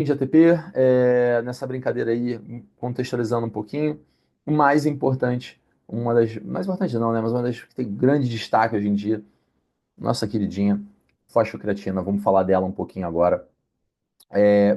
de ATP, nessa brincadeira aí, contextualizando um pouquinho, o mais importante, uma das, mais importante não, né, mas uma das que tem grande destaque hoje em dia, nossa queridinha fosfocreatina, vamos falar dela um pouquinho agora.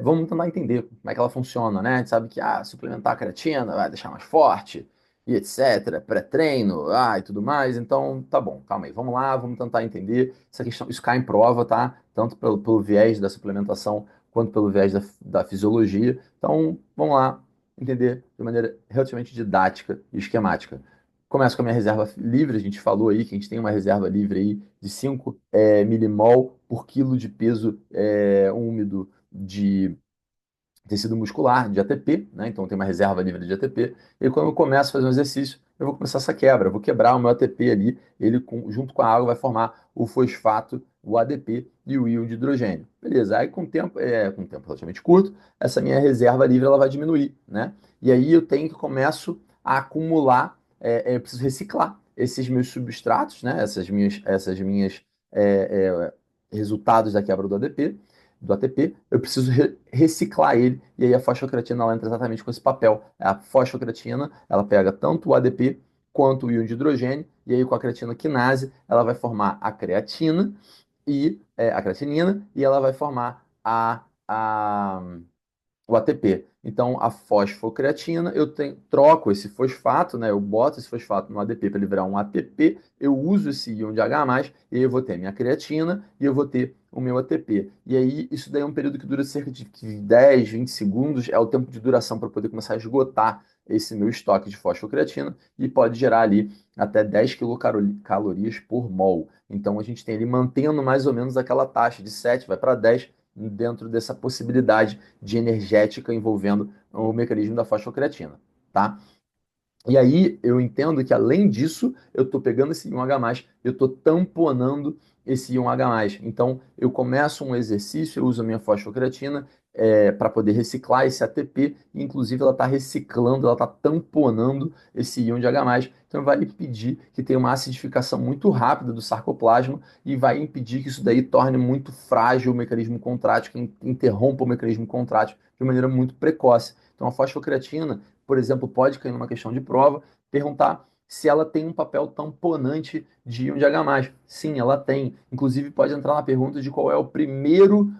Vamos tentar entender como é que ela funciona, né? A gente sabe que suplementar a creatina vai deixar mais forte e etc, pré-treino, e tudo mais. Então, tá bom, calma aí. Vamos lá, vamos tentar entender essa questão. Isso cai em prova, tá? Tanto pelo viés da suplementação quanto pelo viés da fisiologia. Então, vamos lá entender de maneira relativamente didática e esquemática. Começo com a minha reserva livre. A gente falou aí que a gente tem uma reserva livre aí de 5 milimol por quilo de peso úmido de tecido muscular, de ATP, né? Então tem uma reserva livre de ATP. E quando eu começo a fazer um exercício, eu vou começar essa quebra. Eu vou quebrar o meu ATP ali, ele junto com a água vai formar o fosfato, o ADP e o íon de hidrogênio. Beleza? Aí com tempo relativamente curto, essa minha reserva livre ela vai diminuir, né? E aí eu tenho que começo a acumular, eu preciso reciclar esses meus substratos, né? Essas minhas resultados da quebra do ATP, eu preciso reciclar ele, e aí a fosfocreatina ela entra exatamente com esse papel. A fosfocreatina, ela pega tanto o ADP quanto o íon de hidrogênio, e aí com a creatina quinase, ela vai formar a creatina e a creatinina, e ela vai formar o ATP. Então, a fosfocreatina, troco esse fosfato, né? Eu boto esse fosfato no ADP para ele virar um ATP, eu uso esse íon de H+, e aí eu vou ter minha creatina e eu vou ter o meu ATP. E aí, isso daí é um período que dura cerca de 10, 20 segundos, é o tempo de duração para poder começar a esgotar esse meu estoque de fosfocreatina e pode gerar ali até 10 quilocalorias por mol. Então, a gente tem ali mantendo mais ou menos aquela taxa de 7, vai para 10 dentro dessa possibilidade de energética envolvendo o mecanismo da fosfocreatina, tá? E aí eu entendo que além disso, eu estou pegando esse íon H+, eu estou tamponando esse íon H+. Então eu começo um exercício, eu uso a minha fosfocreatina para poder reciclar esse ATP, e, inclusive ela está reciclando, ela está tamponando esse íon de H+. Então vai impedir que tenha uma acidificação muito rápida do sarcoplasma e vai impedir que isso daí torne muito frágil o mecanismo contrátil, que interrompa o mecanismo contrátil de maneira muito precoce. Então a fosfocreatina, por exemplo, pode cair numa questão de prova, perguntar se ela tem um papel tamponante de íon de H+. Sim, ela tem. Inclusive, pode entrar na pergunta de qual é o primeiro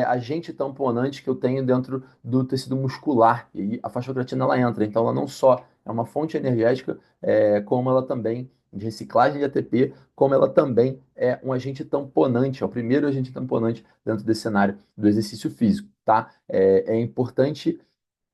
agente tamponante que eu tenho dentro do tecido muscular. E a fosfocreatina ela entra. Então, ela não só é uma fonte energética, como ela também de reciclagem de ATP, como ela também é um agente tamponante, é o primeiro agente tamponante dentro desse cenário do exercício físico, tá? É importante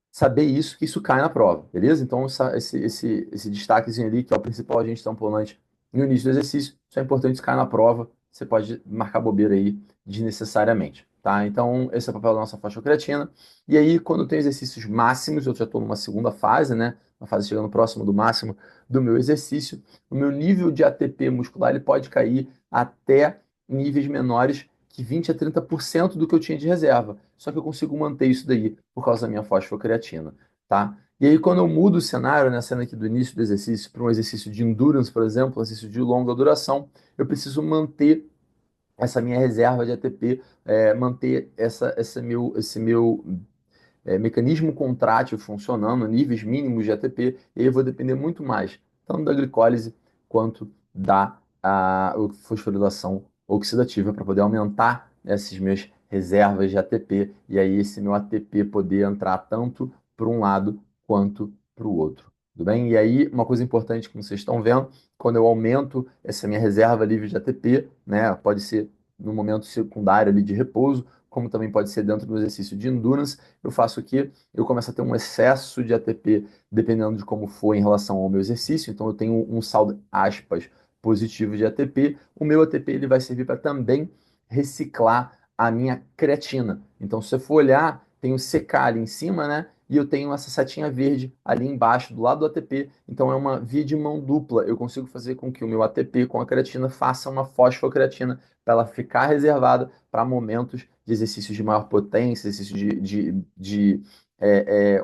saber isso, que isso cai na prova, beleza? Então, esse destaquezinho ali, que é o principal agente tamponante no início do exercício, isso é importante, isso cai na prova, você pode marcar bobeira aí desnecessariamente, tá? Então, esse é o papel da nossa fosfocreatina. E aí, quando tem exercícios máximos, eu já estou numa segunda fase, né? Uma fase chegando próximo do máximo do meu exercício, o meu nível de ATP muscular ele pode cair até níveis menores que 20 a 30% do que eu tinha de reserva. Só que eu consigo manter isso daí por causa da minha fosfocreatina, tá? E aí, quando eu mudo o cenário, né, cena aqui do início do exercício, para um exercício de endurance, por exemplo, um exercício de longa duração, eu preciso manter essa minha reserva de ATP, manter esse meu mecanismo contrátil funcionando, níveis mínimos de ATP, e aí eu vou depender muito mais, tanto da glicólise quanto da fosforilação oxidativa, para poder aumentar essas minhas reservas de ATP, e aí esse meu ATP poder entrar tanto para um lado quanto para o outro. Tudo bem? E aí, uma coisa importante que vocês estão vendo, quando eu aumento essa minha reserva livre de ATP, né, pode ser no momento secundário ali de repouso, como também pode ser dentro do exercício de endurance, eu faço o quê? Eu começo a ter um excesso de ATP, dependendo de como for em relação ao meu exercício. Então, eu tenho um saldo, aspas, positivo de ATP. O meu ATP ele vai servir para também reciclar a minha creatina. Então, se você for olhar, tem o CK ali em cima, né? E eu tenho essa setinha verde ali embaixo, do lado do ATP. Então, é uma via de mão dupla. Eu consigo fazer com que o meu ATP com a creatina faça uma fosfocreatina para ela ficar reservada para momentos de exercícios de maior potência, exercícios de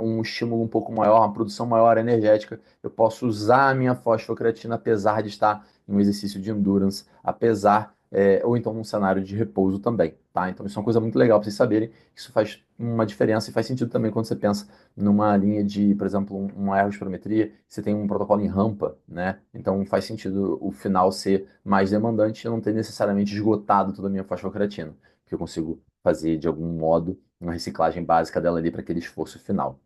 um estímulo um pouco maior, uma produção maior energética. Eu posso usar a minha fosfocreatina apesar de estar em um exercício de endurance, apesar ou então num cenário de repouso também, tá? Então isso é uma coisa muito legal para vocês saberem. Isso faz uma diferença e faz sentido também quando você pensa numa linha de, por exemplo, uma aerospirometria, você tem um protocolo em rampa, né? Então faz sentido o final ser mais demandante e eu não ter necessariamente esgotado toda a minha fosfocreatina, porque eu consigo fazer de algum modo uma reciclagem básica dela ali para aquele esforço final.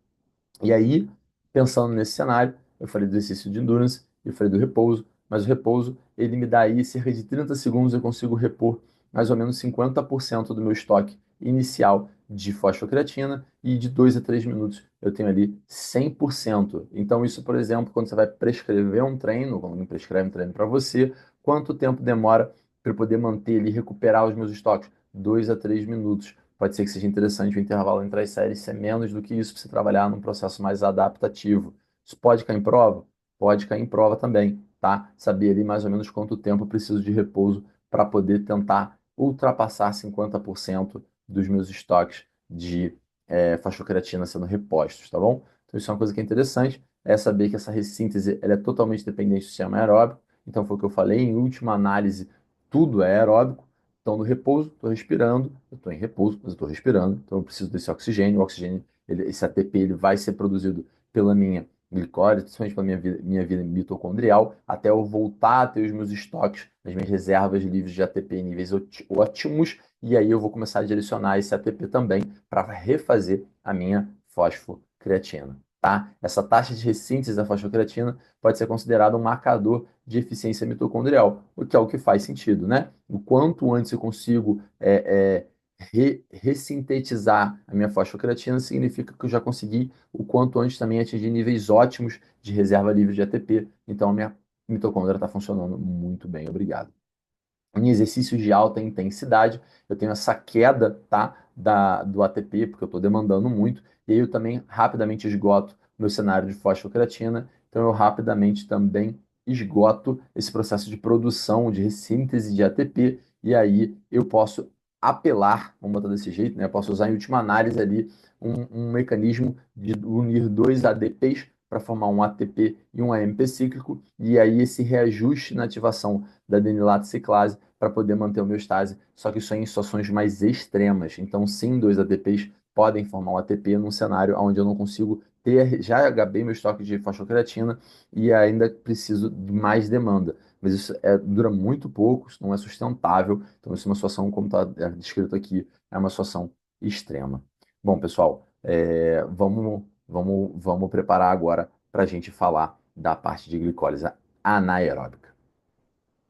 E aí, pensando nesse cenário, eu falei do exercício de endurance, eu falei do repouso, mas o repouso, ele me dá aí cerca de 30 segundos, eu consigo repor mais ou menos 50% do meu estoque inicial de fosfocreatina e de 2 a 3 minutos eu tenho ali 100%. Então isso, por exemplo, quando você vai prescrever um treino, quando alguém prescreve um treino para você, quanto tempo demora para eu poder manter ali, recuperar os meus estoques? 2 a 3 minutos. Pode ser que seja interessante o intervalo entre as séries ser menos do que isso para você trabalhar num processo mais adaptativo. Isso pode cair em prova? Pode cair em prova também, tá? Saber ali mais ou menos quanto tempo eu preciso de repouso para poder tentar ultrapassar 50% dos meus estoques de fosfocreatina sendo repostos, tá bom? Então isso é uma coisa que é interessante, é saber que essa ressíntese ela é totalmente dependente do sistema aeróbico. Então foi o que eu falei, em última análise, tudo é aeróbico. Então, no repouso, estou respirando, eu estou em repouso, mas eu estou respirando, então eu preciso desse oxigênio. O oxigênio, esse ATP, ele vai ser produzido pela minha glicose, principalmente pela minha vida mitocondrial, até eu voltar a ter os meus estoques, as minhas reservas livres de ATP em níveis ótimos, e aí eu vou começar a direcionar esse ATP também para refazer a minha fosfocreatina. Tá? Essa taxa de ressíntese da fosfocreatina pode ser considerada um marcador de eficiência mitocondrial, o que é o que faz sentido, né? O quanto antes eu consigo ressintetizar a minha fosfocreatina, significa que eu já consegui o quanto antes também atingir níveis ótimos de reserva livre de ATP. Então, a minha mitocôndria está funcionando muito bem, obrigado. Em exercícios de alta intensidade, eu tenho essa queda, tá, do ATP, porque eu estou demandando muito, e aí eu também rapidamente esgoto meu cenário de fosfocreatina, então eu rapidamente também esgoto esse processo de produção, de ressíntese de ATP, e aí eu posso apelar, vamos botar desse jeito, né? Eu posso usar em última análise ali um mecanismo de unir dois ADPs para formar um ATP e um AMP cíclico, e aí esse reajuste na ativação da adenilato ciclase para poder manter a homeostase, só que isso é em situações mais extremas. Então, sim, dois ATPs podem formar um ATP num cenário onde eu não consigo ter, já acabei meu estoque de fosfocreatina e ainda preciso de mais demanda. Mas isso dura muito pouco, isso não é sustentável. Então, isso é uma situação, como está descrito aqui, é uma situação extrema. Bom, pessoal, vamos preparar agora para a gente falar da parte de glicólise anaeróbica.